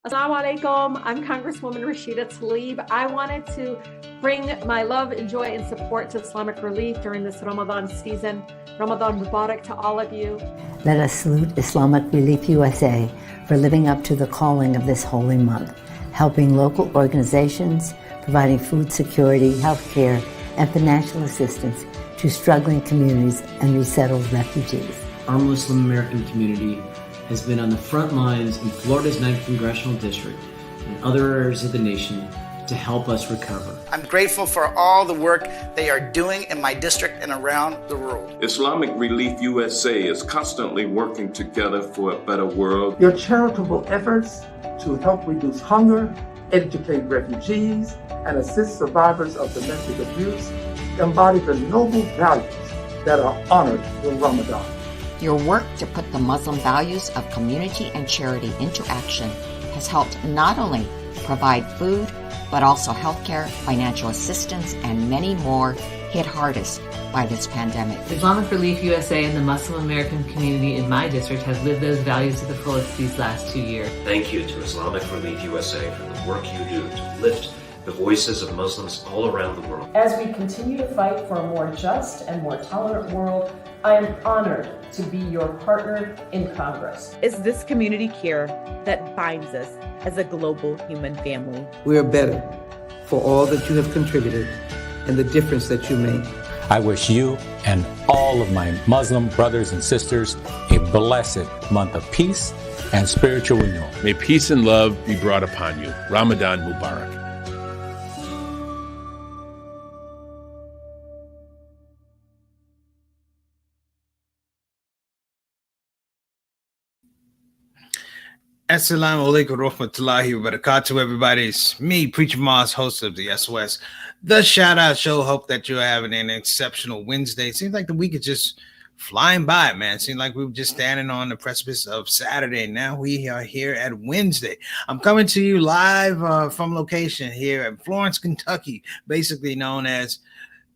Assalamu alaikum. I'm Congresswoman Rashida Tlaib. I wanted to bring my love and joy and support to Islamic Relief during this Ramadan season. Ramadan Mubarak to all of you. Let us salute Islamic Relief USA for living up to the calling of this holy month, helping local organizations, providing food security, health care, and financial assistance to struggling communities and resettled refugees. Our Muslim American community has been on the front lines in Florida's 9th Congressional District and other areas of the nation to help us recover. I'm grateful for all the work they are doing in my district and around the world. Islamic Relief USA is constantly working together for a better world. Your charitable efforts to help reduce hunger, educate refugees, and assist survivors of domestic abuse embody the noble values that are honored in Ramadan. Your work to put the Muslim values of community and charity into action has helped not only provide food, but also healthcare, financial assistance, and many more hit hardest by this pandemic. Islamic Relief USA and the Muslim American community in my district have lived those values to the fullest these last 2 years. Thank you to Islamic Relief USA for the work you do to lift the voices of Muslims all around the world. As we continue to fight for a more just and more tolerant world, I am honored to be your partner in Congress. It's this community care that binds us as a global human family. We are better for all that you have contributed and the difference that you make. I wish you and all of my Muslim brothers and sisters a blessed month of peace and spiritual renewal. May peace and love be brought upon you. Ramadan Mubarak. Assalamu alaikum rahmatullahi wa barakatuh, everybody. It's me, Preacher Moss, host of the SOS, the Shout Out Show. Hope that you're having an exceptional Wednesday. It seems like the week is just flying by, man. It seems like we were just standing on the precipice of Saturday. Now we are here at Wednesday. I'm coming to you live from location here at Florence, Kentucky, basically known as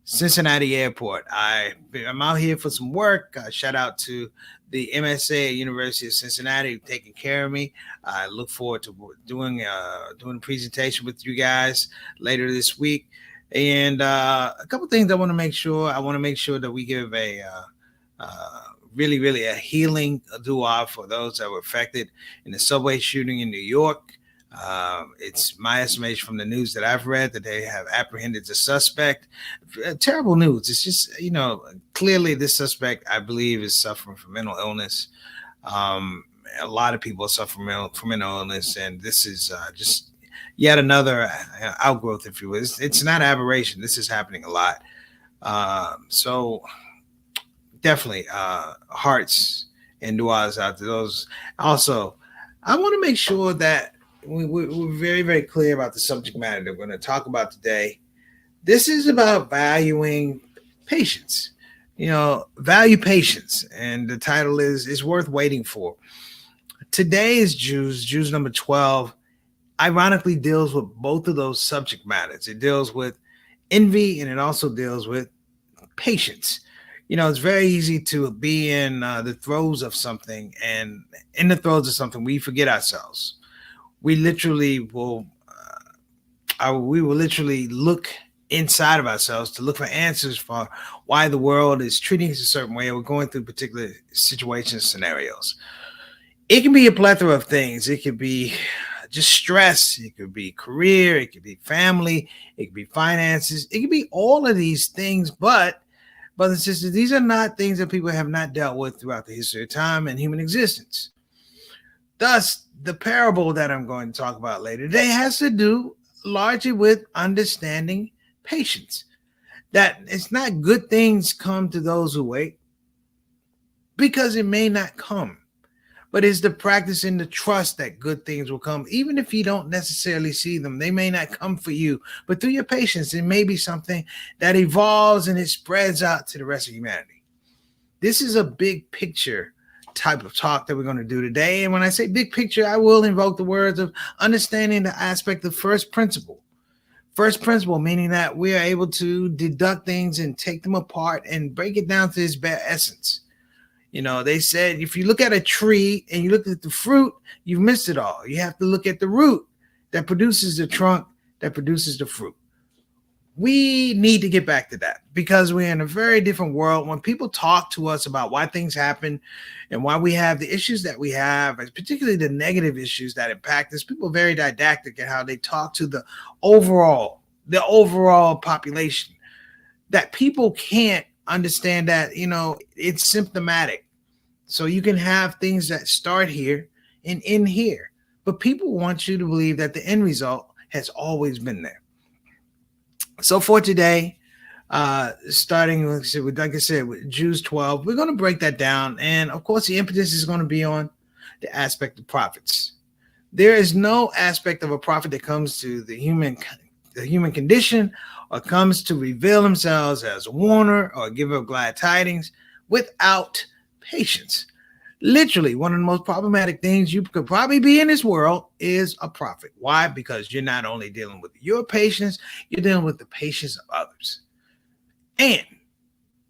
Cincinnati Airport. I'm out here for some work. Shout out to the MSA at University of Cincinnati taking care of me. I look forward to doing a presentation with you guys later this week. And a couple things I want to make sure. I want to make sure that we give a really a healing dua for those that were affected in the subway shooting in New York. It's my estimation from the news that I've read that they have apprehended the suspect. Terrible news. It's just, clearly this suspect, I believe, is suffering from mental illness. A lot of people suffer from mental illness, and this is just yet another outgrowth, if you will. It's not aberration. This is happening a lot. So definitely hearts and duas out to those. Also, I want to make sure that we're very, very clear about the subject matter that we're going to talk about today. This is about valuing patience. Value patience. And the title is worth waiting for. Today is Jews number 12, ironically deals with both of those subject matters. It deals with envy and it also deals with patience. It's very easy to be in the throes of something, and in the throes of something, we forget ourselves. We literally will literally look inside of ourselves to look for answers for why the world is treating us a certain way, or we're going through particular situations, scenarios. It can be a plethora of things. It could be just stress. It could be career. It could be family. It could be finances. It could be all of these things. But, brothers and sisters, these are not things that people have not dealt with throughout the history of time and human existence. Thus, the parable that I'm going to talk about later today has to do largely with understanding patience. That it's not good things come to those who wait, because it may not come. But it's the practice and the trust that good things will come. Even if you don't necessarily see them, they may not come for you. But through your patience, it may be something that evolves and it spreads out to the rest of humanity. This is a big picture type of talk that we're going to do today. And when I say big picture, I will invoke the words of understanding the aspect of first principle. First principle, meaning that we are able to deduct things and take them apart and break it down to its bare essence. You know, they said if you look at a tree and you look at the fruit, you've missed it all. You have to look at the root that produces the trunk that produces the fruit. We need to get back to that because we're in a very different world. When people talk to us about why things happen and why we have the issues that we have, and particularly the negative issues that impact us, people are very didactic in how they talk to the overall population, that people can't understand that, you know, it's symptomatic. So you can have things that start here and end here, but people want you to believe that the end result has always been there. So for today, starting with, like I said, with Jews 12, we're going to break that down. And of course, the impetus is going to be on the aspect of prophets. There is no aspect of a prophet that comes to the human condition or comes to reveal themselves as a warner or giver of glad tidings without patience. Literally, one of the most problematic things you could probably be in this world is a prophet. Why? Because you're not only dealing with your patience, you're dealing with the patience of others. And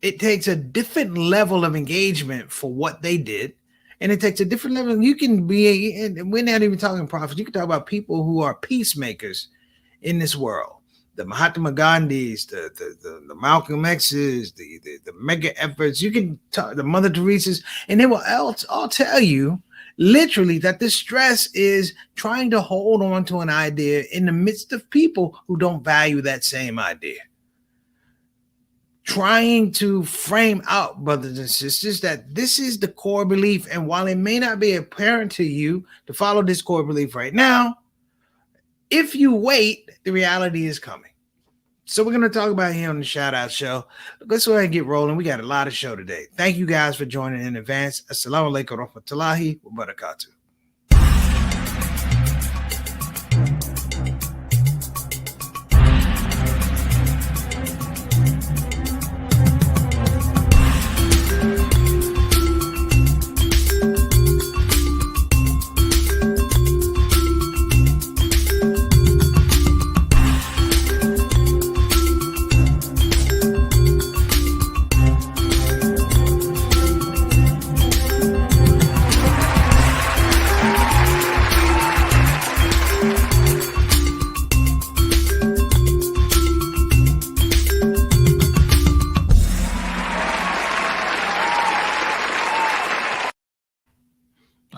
it takes a different level of engagement for what they did. And it takes a different level. You can be, and we're not even talking prophets, you can talk about people who are peacemakers in this world. The Mahatma Gandhis, the Malcolm X's, the mega efforts. You can talk the Mother Teresa's, and they will all tell you literally that the stress is trying to hold on to an idea in the midst of people who don't value that same idea. Trying to frame out, brothers and sisters, that this is the core belief. And while it may not be apparent to you to follow this core belief right now, if you wait, the reality is coming. So we're going to talk about here on the Shout Out Show. Let's go ahead and get rolling. We got a lot of show today. Thank you guys for joining in advance. Assalamu alaikum wa rahmatullahi wa barakatuh.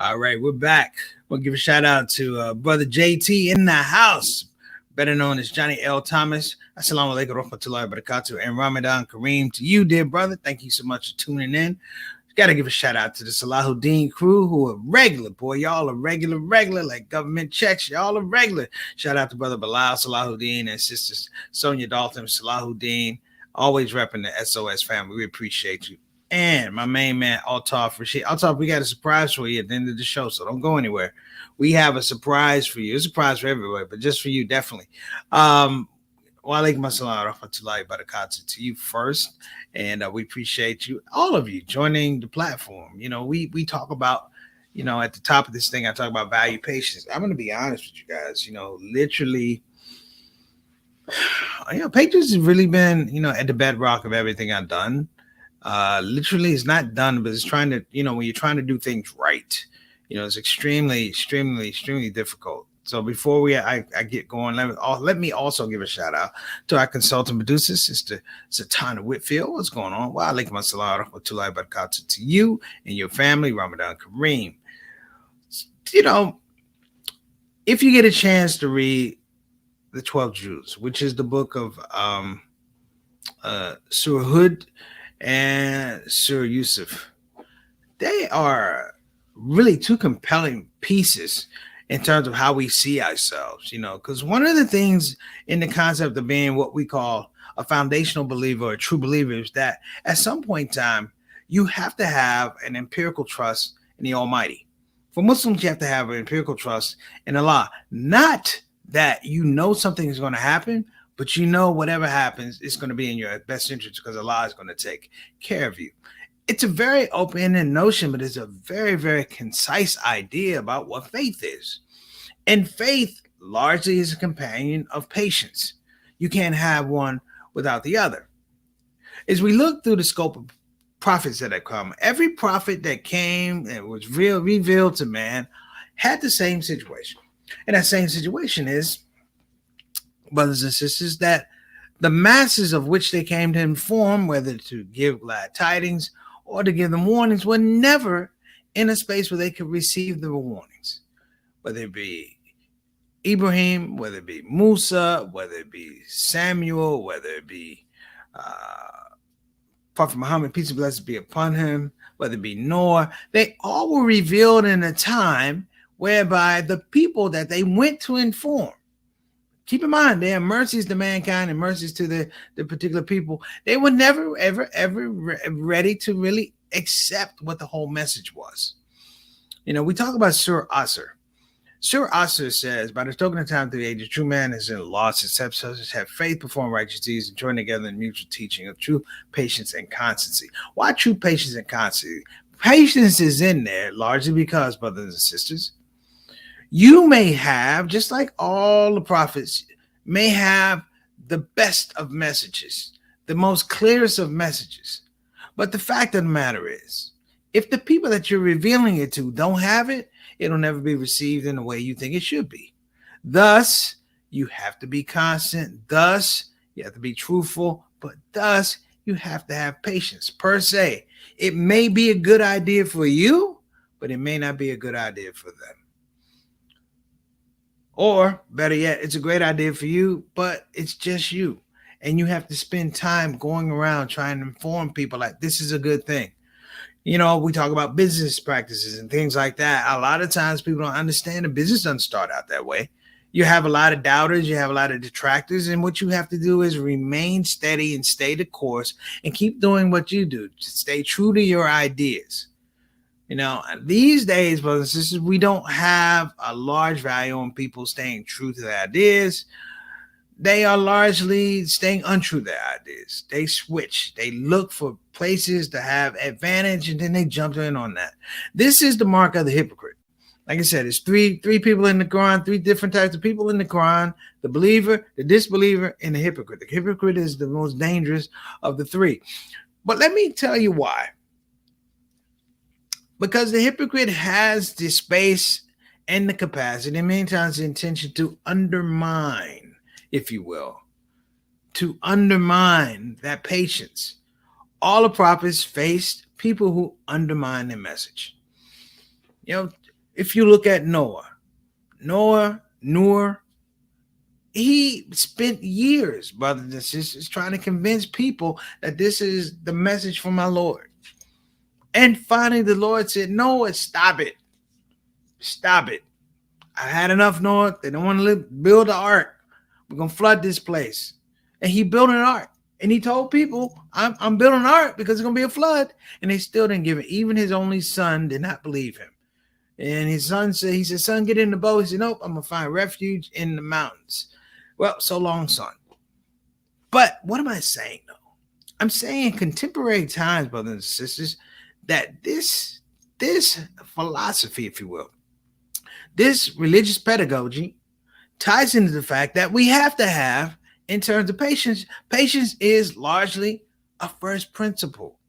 All right, we're back. We'll give a shout out to brother JT in the house, better known as Johnny L. Thomas. Assalamu alaikum wa rahmatullahi wa barakatuh. And Ramadan Kareem to you, dear brother. Thank you so much for tuning in. Got to give a shout out to the Salahuddin crew who are regular. Boy, y'all are regular, like government checks. Y'all are regular. Shout out to brother Bilal Salahuddin and sisters Sonia Dalton Salahuddin. Always repping the SOS family. We appreciate you. And my main man, Altaf Rashid. Altaf, we got a surprise for you at the end of the show, so don't go anywhere. We have a surprise for you. It's a surprise for everybody, but just for you, definitely. Wa alaikum assalam wa rahmatullahi wa barakatuh to you first. And we appreciate you, all of you, joining the platform. You know, we talk about, you know, at the top of this thing, I talk about value patience. I'm going to be honest with you guys. You know, literally, you know, patience has really been, you know, at the bedrock of everything I've done. Literally it's not done, but it's trying to, you know, when you're trying to do things right, you know, it's extremely difficult. So before I get going, let me also give a shout out to our consultant producer, Sister Satana Whitfield. What's going on? Wa alaikum assalam wa rahmatullahi wa barakatuh to you and your family. Ramadan Kareem. You know, if you get a chance to read the 12 Jews, which is the book of Surah Hud and Surah Yusuf, they are really two compelling pieces in terms of how we see ourselves, you know, because one of the things in the concept of being what we call a foundational believer or a true believer is that at some point in time, you have to have an empirical trust in the Almighty. For Muslims, you have to have an empirical trust in Allah. Not that you know something is going to happen, but you know whatever happens, it's going to be in your best interest because Allah is going to take care of you. It's a very open-ended notion, but it's a very, very concise idea about what faith is. And faith largely is a companion of patience. You can't have one without the other. As we look through the scope of prophets that have come. Every prophet that came and was revealed to man had the same situation. And that same situation is, brothers and sisters, that the masses of which they came to inform, whether to give glad tidings or to give them warnings, were never in a space where they could receive the warnings, whether it be Ibrahim, whether it be Musa, whether it be Samuel, whether it be Prophet Muhammad, peace and blessings be upon him, whether it be Noah. They all were revealed in a time whereby the people that they went to inform, keep in mind, they are mercies to mankind and mercies to the particular people. They were never, ever ready to really accept what the whole message was. You know, we talk about Surah Asr. Surah Asr says, by the token of time through the ages, true man is in loss, except such have faith, perform righteous deeds, and join together in mutual teaching of true patience and constancy. Why true patience and constancy? Patience is in there largely because, brothers and sisters, you may have, just like all the prophets, may have the best of messages, the most clearest of messages. But the fact of the matter is, if the people that you're revealing it to don't have it, it'll never be received in the way you think it should be. Thus, you have to be constant. Thus, you have to be truthful. But thus, you have to have patience. Per se, it may be a good idea for you, but it may not be a good idea for them. Or better yet, it's a great idea for you, but it's just you. And you have to spend time going around trying to inform people like this is a good thing. You know, we talk about business practices and things like that. A lot of times people don't understand the business doesn't start out that way. You have a lot of doubters, you have a lot of detractors, and what you have to do is remain steady and stay the course and keep doing what you do. Stay true to your ideas. You know, these days, brothers and sisters, we don't have a large value on people staying true to their ideas. They are largely staying untrue to their ideas. They switch. They look for places to have advantage, and then they jump in on that. This is the mark of the hypocrite. Like I said, it's three people in the Quran, three different types of people in the Quran: the believer, the disbeliever, and the hypocrite. The hypocrite is the most dangerous of the three. But let me tell you why. Because the hypocrite has the space and the capacity, and many times the intention to undermine, if you will, to undermine that patience. All the prophets faced people who undermine their message. You know, if you look at Noah, he spent years, brothers and sisters, trying to convince people that this is the message from our Lord. And finally, the Lord said, Noah, stop it. Stop it. I had enough, Noah. They don't want to build an ark. We're going to flood this place. And he built an ark. And he told people, I'm building an ark because it's going to be a flood. And they still didn't give it. Even his only son did not believe him. And his son said, he said, son, get in the boat. He said, nope, I'm going to find refuge in the mountains. Well, so long, son. But what am I saying, though? I'm saying contemporary times, brothers and sisters, that this philosophy, if you will, this religious pedagogy ties into the fact that we have to have, in terms of patience, patience is largely a first principle.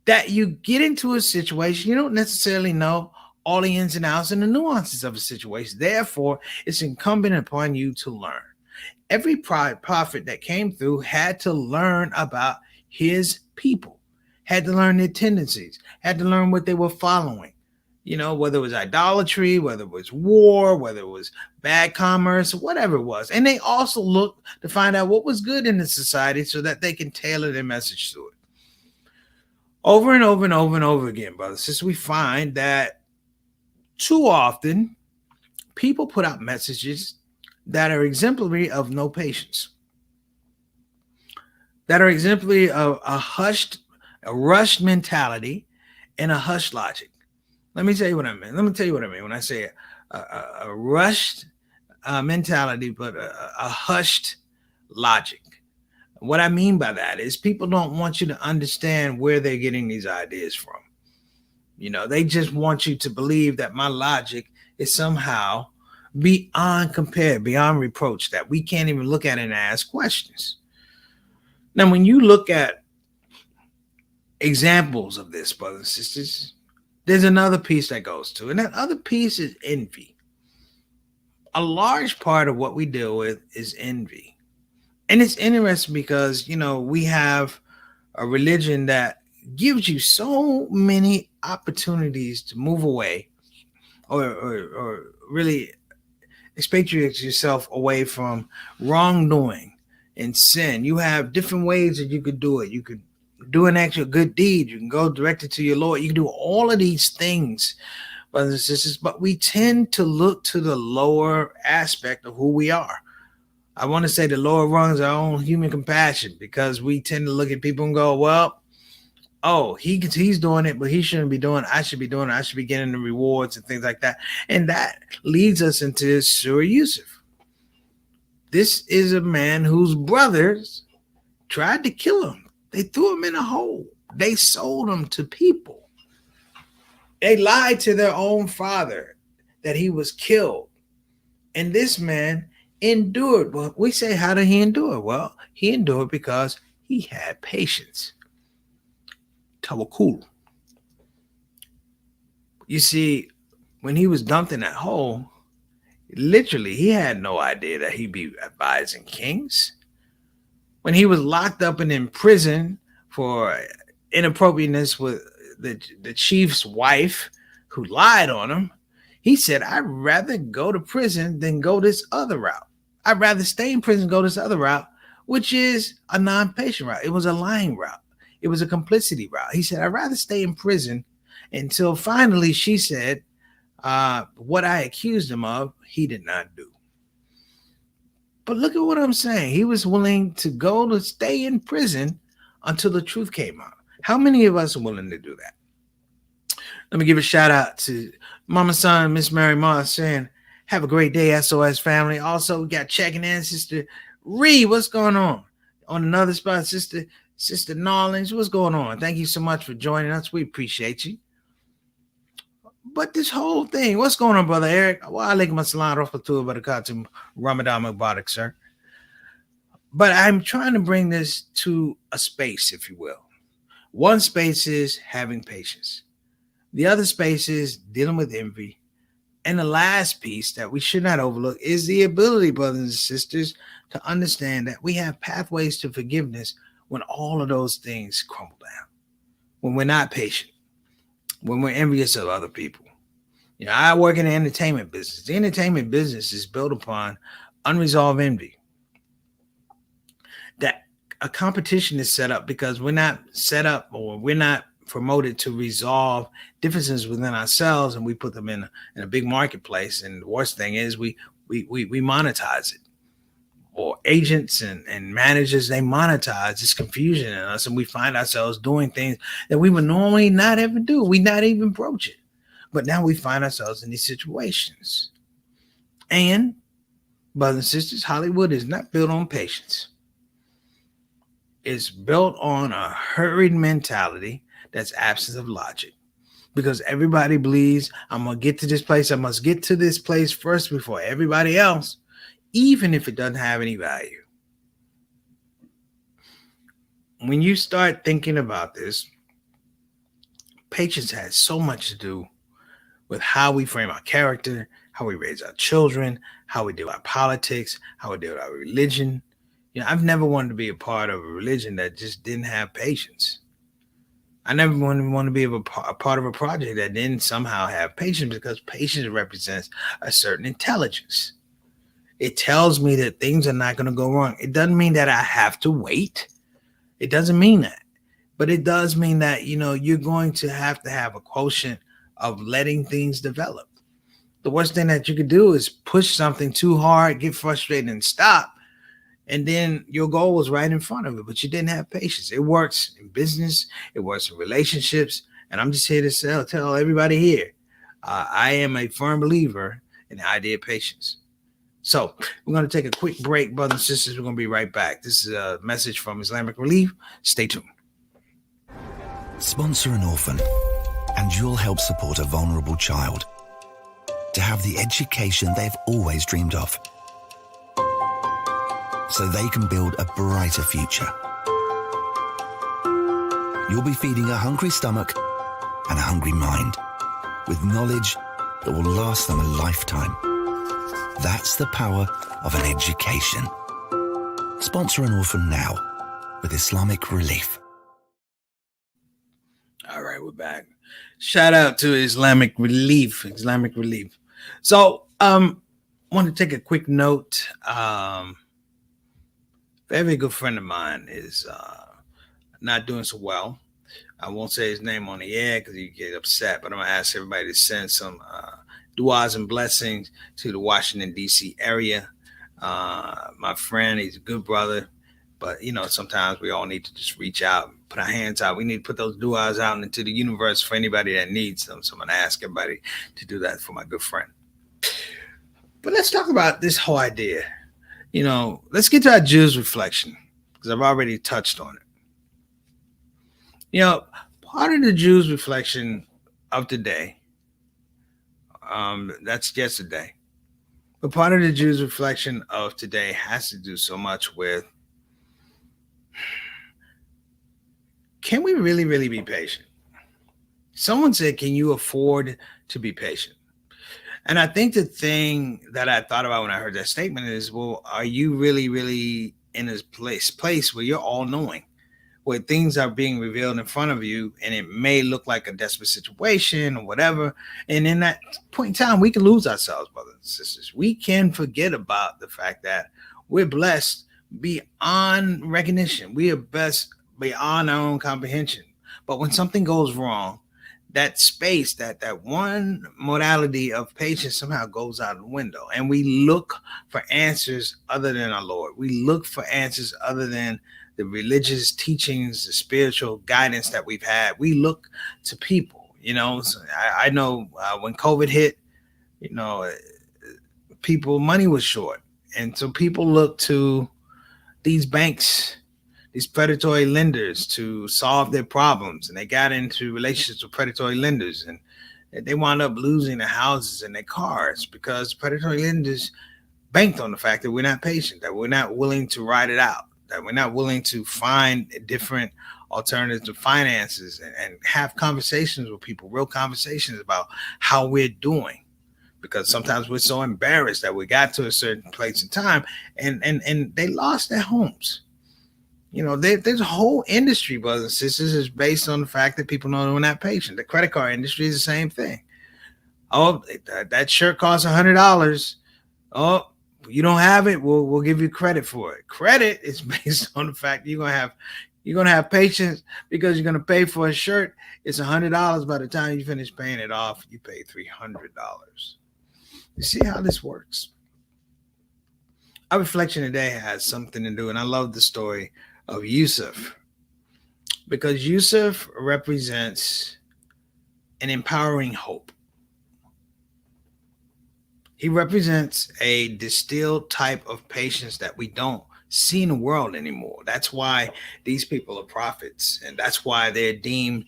That you get into a situation, you don't necessarily know all the ins and outs and the nuances of a situation. Therefore, it's incumbent upon you to learn. Every prophet that came through had to learn about his people, had to learn their tendencies, had to learn what they were following. You know, whether it was idolatry, whether it was war, whether it was bad commerce, whatever it was. And they also looked to find out what was good in the society so that they can tailor their message to it. Over and over and over and over again, brothers, since we find that too often people put out messages that are exemplary of no patience, that are exemplary of a rushed mentality and a hushed logic. Let me tell you what I mean. Let me tell you what I mean when I say a rushed mentality, but a hushed logic. What I mean by that is people don't want you to understand where they're getting these ideas from. You know, they just want you to believe that my logic is somehow beyond compare, beyond reproach, that we can't even look at it and ask questions. Now, when you look at examples of this, brothers and sisters. There's another piece that goes to, and that other piece is envy. A large part of what we deal with is envy. And it's interesting because, we have a religion that gives you so many opportunities to move away or really expatriate yourself away from wrongdoing and sin. You have different ways that you could do it. You could do an actual good deed. You can go directly to your Lord. You can do all of these things, brothers and sisters, but we tend to look to the lower aspect of who we are. I want to say the lower rungs our own human compassion, because we tend to look at people and go, well, he's doing it, but he shouldn't be doing it. I should be doing it. I should be getting the rewards and things like that. And that leads us into Surah Yusuf. This is a man whose brothers tried to kill him. They threw him in a hole. They sold him to people. They lied to their own father that he was killed. And this man endured. Well, we say, how did he endure? Well, he endured because he had patience. Tawakkul. You see, when he was dumped in that hole, literally, he had no idea that he'd be advising kings. When he was locked up and in prison for inappropriateness with the chief's wife who lied on him, he said, I'd rather go to prison than go this other route. I'd rather stay in prison and go this other route, which is a non-patient route. It was a lying route. It was a complicity route. He said, I'd rather stay in prison until finally she said, what I accused him of, he did not do. But look at what I'm saying. He was willing to go to stay in prison until the truth came out. How many of us are willing to do that? Let me give a shout out to Mama Son, Miss Mary Moss, saying, have a great day, SOS family. Also, we got checking in, Sister Ree, what's going on? On another spot, Sister Nolens, what's going on? Thank you so much for joining us. We appreciate you. But this whole thing, what's going on, Brother Eric? Wa alaikum assalam wa rahmatullahi wa barakatuh. Ramadan Mubarak, sir. But I'm trying to bring this to a space, if you will. One space is having patience. The other space is dealing with envy. And the last piece that we should not overlook is the ability, brothers and sisters, to understand that we have pathways to forgiveness when all of those things crumble down. When we're not patient. When we're envious of other people. I work in the entertainment business. The entertainment business is built upon unresolved envy. That a competition is set up because we're not set up, or we're not promoted to resolve differences within ourselves, and we put them in a big marketplace. And the worst thing is we monetize it. Or agents and managers, they monetize this confusion in us, and we find ourselves doing things that we would normally not ever do. We not even broach it. But now we find ourselves in these situations. And, brothers and sisters, Hollywood is not built on patience. It's built on a hurried mentality that's absence of logic. Because everybody believes, I'm going to get to this place. I must get to this place first before everybody else, even if it doesn't have any value. When you start thinking about this, patience has so much to do with how we frame our character, how we raise our children, how we deal with our politics, how we deal with our religion. I've never wanted to be a part of a religion that just didn't have patience. I never want to be a part of a project that didn't somehow have patience, because patience represents a certain intelligence. It tells me that things are not going to go wrong. It doesn't mean that I have to wait. It doesn't mean that. But it does mean that, you're going to have a quotient of letting things develop. The worst thing that you could do is push something too hard, get frustrated, and stop. And then your goal was right in front of it, but you didn't have patience. It works in business. It works in relationships. And I'm just here to tell everybody here, I am a firm believer in the idea of patience. So we're going to take a quick break, brothers and sisters. We're going to be right back. This is a message from Islamic Relief. Stay tuned. Sponsor an orphan, and you'll help support a vulnerable child to have the education they've always dreamed of, so they can build a brighter future. you'll be feeding a hungry stomach and a hungry mind with knowledge that will last them a lifetime. That's the power of an education. Sponsor an orphan now with Islamic Relief. All right, we're back. Shout out to Islamic Relief. So, want to take a quick note. Very good friend of mine is not doing so well. I won't say his name on the air because he get upset, but I'm going to ask everybody to send some du'as and blessings to the Washington, D.C. area. My friend, he's a good brother, but, sometimes we all need to just reach out, put our hands out. We need to put those du'as out into the universe for anybody that needs them. So I'm going to ask everybody to do that for my good friend. But let's talk about this whole idea. Let's get to our Jews reflection because I've already touched on it. Part of the Jews reflection of today, that's yesterday, but part of the Jews reflection of today has to do so much with, can we really, really be patient? Someone said, can you afford to be patient? And I think the thing that I thought about when I heard that statement is, well, are you really, really in a place where you're all knowing, where things are being revealed in front of you and it may look like a desperate situation or whatever. And in that point in time, we can lose ourselves, brothers and sisters. We can forget about the fact that we're blessed beyond recognition. We are blessed beyond our own comprehension. But when something goes wrong, that space, that one modality of patience somehow goes out the window. And we look for answers other than our Lord. We look for answers other than the religious teachings, the spiritual guidance that we've had. We look to people, So I know when COVID hit, money was short. And so people look to these banks, these predatory lenders to solve their problems. And they got into relationships with predatory lenders and they wound up losing their houses and their cars because predatory lenders banked on the fact that we're not patient, that we're not willing to ride it out, that we're not willing to find different alternatives to finances and have conversations with people, real conversations about how we're doing. Because sometimes we're so embarrassed that we got to a certain place in time and they lost their homes. There's a whole industry, brothers and sisters, is based on the fact that people know they're not patient. The credit card industry is the same thing. Oh, that shirt costs $100. Oh, you don't have it, we'll give you credit for it. Credit is based on the fact that you're gonna have patience because you're gonna pay for a shirt. It's $100. By the time you finish paying it off, you pay $300. You see how this works? Our reflection today has something to do, and I love the story of Yusuf because Yusuf represents an empowering hope. He represents a distilled type of patience that we don't see in the world anymore. That's why these people are prophets, and that's why they're deemed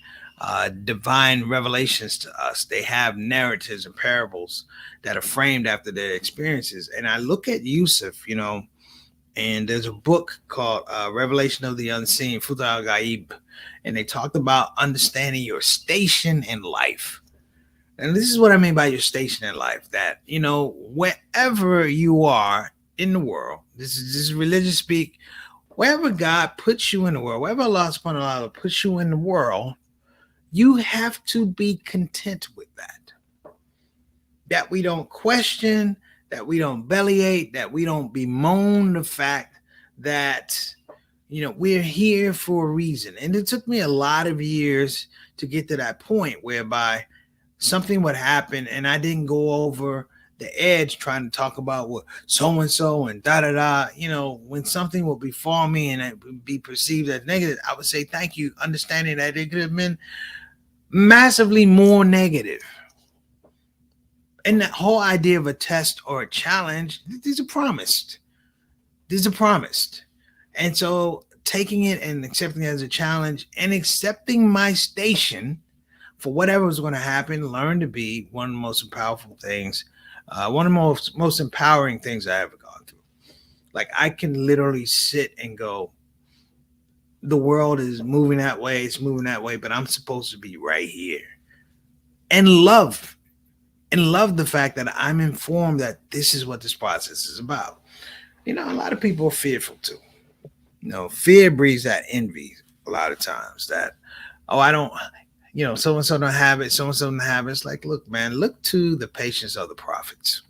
divine revelations to us. They have narratives and parables that are framed after their experiences. And I look at Yusuf, and there's a book called Revelation of the Unseen, Fut al-Ghaib, and they talked about understanding your station in life. And this is what I mean by your station in life, that, wherever you are in the world, this is religious speak, wherever God puts you in the world, wherever Allah subhanahu wa ta'ala puts you in the world, you have to be content with that. That we don't question, that we don't bellyache, that we don't bemoan the fact that, we're here for a reason. And it took me a lot of years to get to that point whereby something would happen and I didn't go over the edge trying to talk about what so-and-so and da-da-da. When something will befall me and it would be perceived as negative, I would say thank you, understanding that it could have been massively more negative. And that whole idea of a test or a challenge, these are promised. And so taking it and accepting it as a challenge and accepting my station for whatever was going to happen, learn to be one of the most powerful things, one of the most empowering things I ever gone through. Like I can literally sit and go, the world is moving that way. It's moving that way, but I'm supposed to be right here and love the fact that I'm informed that this is what this process is about. A lot of people are fearful too. Fear breeds that envy a lot of times that, I don't, so-and-so don't have it, so-and-so don't have it. It's like, look, man, look to the patience of the prophets.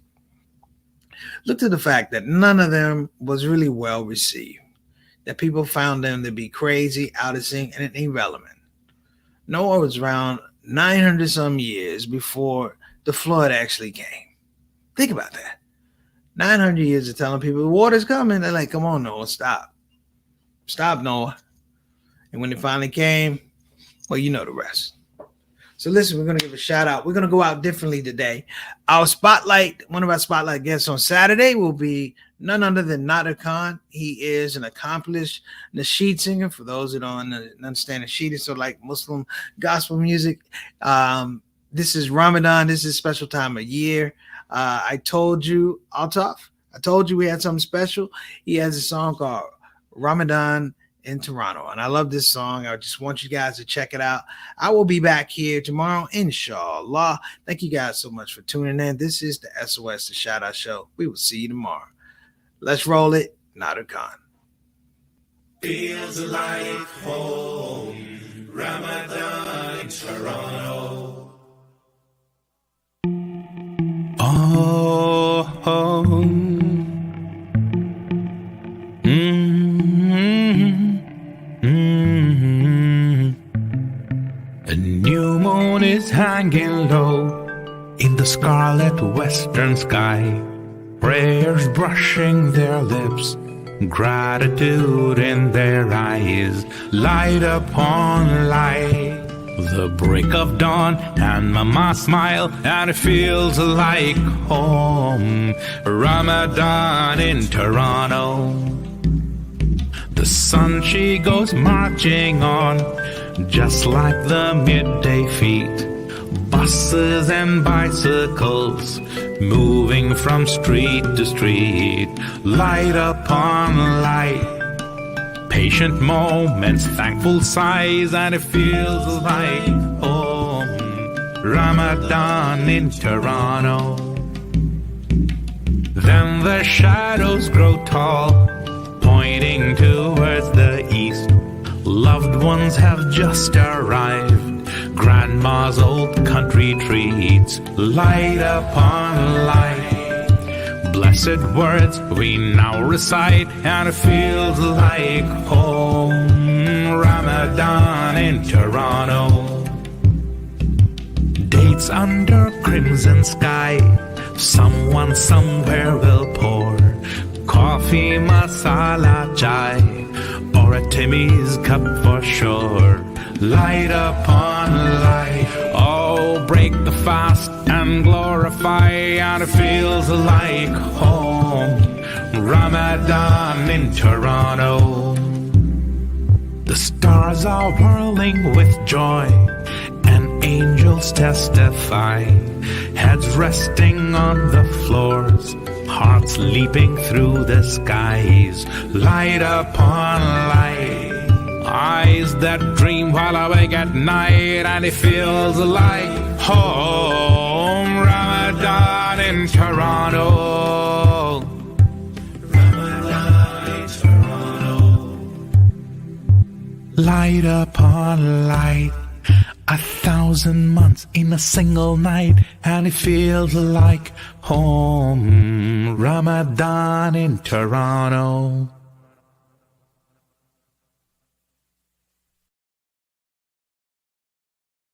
Look to the fact that none of them was really well received, that people found them to be crazy, out of sync, and irrelevant. Noah was around 900 some years before the flood actually came. Think about that. 900 years of telling people the water's coming. They're like, come on, Noah, stop. Stop, Noah. And when it finally came, well, you know the rest. So listen, we're going to give a shout out. We're going to go out differently today. One of our spotlight guests on Saturday will be none other than Nader Khan. He is an accomplished nasheed singer. For those that don't understand nasheed, it's sort of like Muslim gospel music. This is Ramadan. This is a special time of year. I told you, Altaf, we had something special. He has a song called Ramadan in Toronto, and I love this song. I just want you guys to check it out. I will be back here tomorrow, inshallah. Thank you guys so much for tuning in. This is the SOS, the Shout Out Show. We will see you tomorrow. Let's roll it. Nader Khan. Feels like home. Ramadan in Toronto. A new moon is hanging low in the scarlet western sky. Prayers brushing their lips, gratitude in their eyes, light upon light. The break of dawn and Mama smile, and it feels like home. Ramadan in Toronto. The sun, she goes marching on, just like the midday feet. Buses and bicycles moving from street to street, light upon light. Patient moments, thankful sighs, and it feels like home. Ramadan in Toronto. Then the shadows grow tall, pointing towards the east. Loved ones have just arrived. Grandma's old country treats, light upon light. Blessed words we now recite, and it feels like home. Ramadan in Toronto. Dates under crimson sky, someone somewhere will pour coffee, masala chai, or a Timmy's cup for sure. Light upon light. Oh, break the fast and glorify, and it feels like home. Ramadan in Toronto. The stars are whirling with joy, and angels testify. Heads resting on the floors, hearts leaping through the skies. Light upon light. Eyes that dream while awake at night, and it feels like home. Ramadan in Toronto. Ramadan in Toronto. Light upon light. 1,000 months in a single night, and it feels like home. Ramadan in Toronto.